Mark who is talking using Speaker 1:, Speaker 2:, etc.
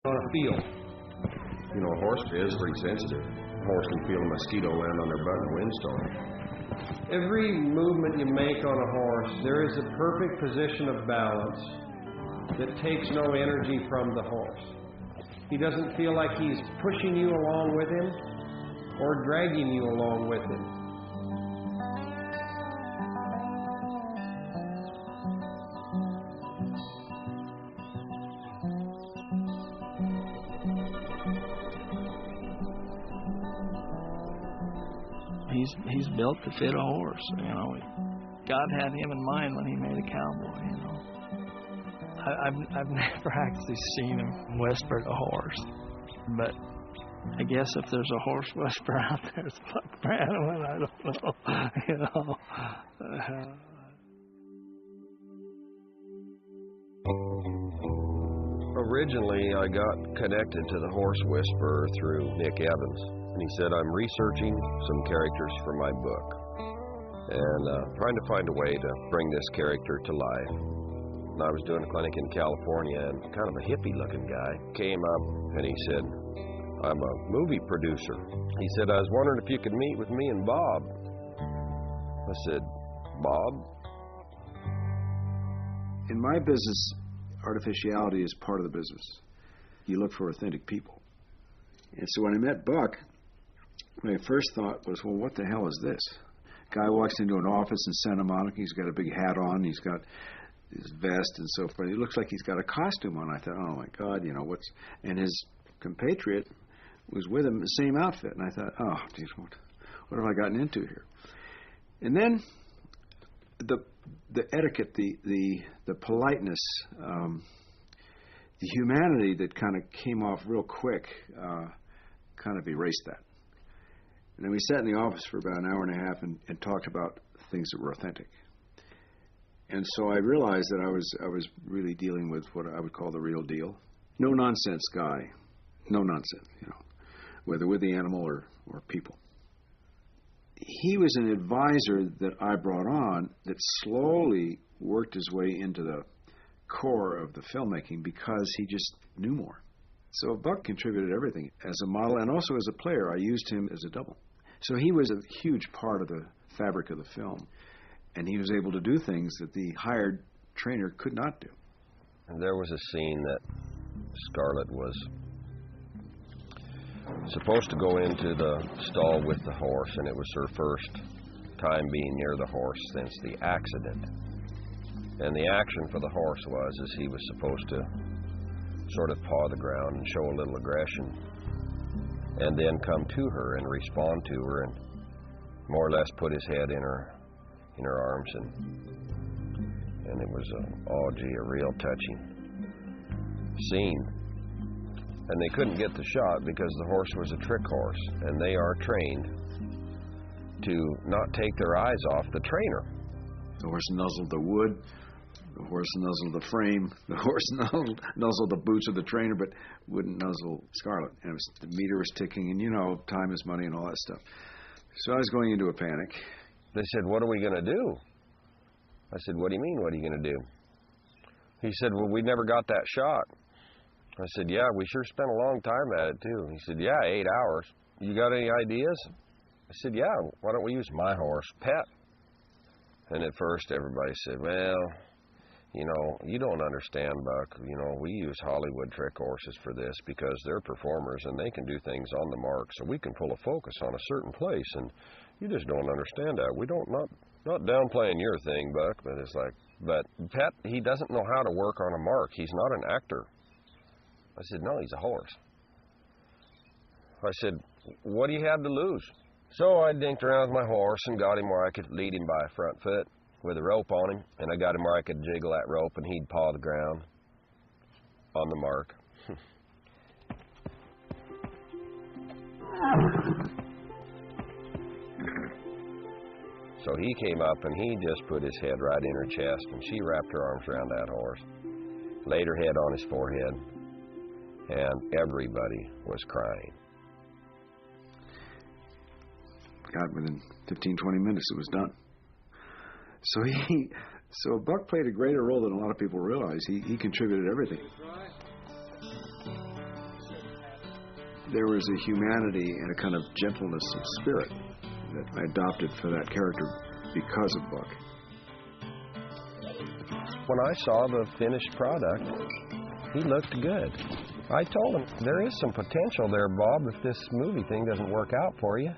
Speaker 1: on a field.
Speaker 2: You know, a horse is pretty sensitive. A horse can feel a mosquito land on their butt in a windstorm.
Speaker 1: Every movement you make on a horse, there is a perfect position of balance that takes no energy from the horse. He doesn't feel like he's pushing you along with him or dragging you along with him.
Speaker 3: He's built to fit a horse, you know. God had him in mind when he made a cowboy, you know. I've never actually seen him whisper at a horse, but I guess if there's a horse whisperer out there, it's Buck Brannaman. I don't know, you know.
Speaker 2: Originally, I got connected to the horse whisperer through Nick Evans. And he said, I'm researching some characters for my book and trying to find a way to bring this character to life. And I was doing a clinic in California, and kind of a hippie-looking guy came up and he said, I'm a movie producer. He said, I was wondering if you could meet with me and Bob. I said, Bob?
Speaker 4: In my business, artificiality is part of the business. You look for authentic people. And so when I met Buck, my first thought was, well, what the hell is this? Guy walks into an office in Santa Monica, he's got a big hat on, he's got his vest and so forth. He looks like he's got a costume on. I thought, oh my God, you know, what's... And his compatriot was with him in the same outfit. And I thought, oh, geez, what have I gotten into here? And then the etiquette, the politeness, the humanity that kind of came off real quick kind of erased that. And then we sat in the office for about an hour and a half and talked about things that were authentic. And so I realized that I was really dealing with what I would call the real deal. No nonsense guy. No nonsense, you know, whether with the animal or people. He was an advisor that I brought on that slowly worked his way into the core of the filmmaking because he just knew more. So Buck contributed everything as a model and also as a player. I used him as a double. So he was a huge part of the fabric of the film. And he was able to do things that the hired trainer could not do.
Speaker 2: And there was a scene that Scarlett was supposed to go into the stall with the horse, and it was her first time being near the horse since the accident. And the action for the horse was he was supposed to sort of paw the ground and show a little aggression, and then come to her and respond to her and more or less put his head in her arms, and it was a real touching scene. And they couldn't get the shot because the horse was a trick horse, and they are trained to not take their eyes off the trainer.
Speaker 4: The horse nuzzled the wood, the horse nuzzled the frame, the horse nuzzled the boots of the trainer, but wouldn't nuzzle Scarlett. And the meter was ticking, and you know, time is money and all that stuff. So I was going into a panic.
Speaker 2: They said, what are we going to do? I said, what do you mean, what are you going to do? He said, well, we never got that shot. I said, yeah, we sure spent a long time at it, too. He said, yeah, 8 hours. You got any ideas? I said, yeah, why don't we use my horse, Pet? And at first, everybody said, well, you know, you don't understand, Buck. You know, we use Hollywood trick horses for this because they're performers and they can do things on the mark, so we can pull a focus on a certain place, and you just don't understand that. We don't, not downplaying your thing, Buck, but it's like, but Pet, he doesn't know how to work on a mark. He's not an actor. I said, no, he's a horse. I said, what do you have to lose? So I dinked around with my horse and got him where I could lead him by a front foot with a rope on him, and I got him where I could jiggle that rope and he'd paw the ground on the mark. So he came up and he just put his head right in her chest, and she wrapped her arms around that horse, laid her head on his forehead, and everybody was crying.
Speaker 4: God, within 15, 20 minutes it was done. So Buck played a greater role than a lot of people realize. He contributed everything. there was a humanity and a kind of gentleness of spirit that I adopted for that character because of Buck.
Speaker 2: When I saw the finished product, he looked good. I told him, there is some potential there, Bob, if this movie thing doesn't work out for you.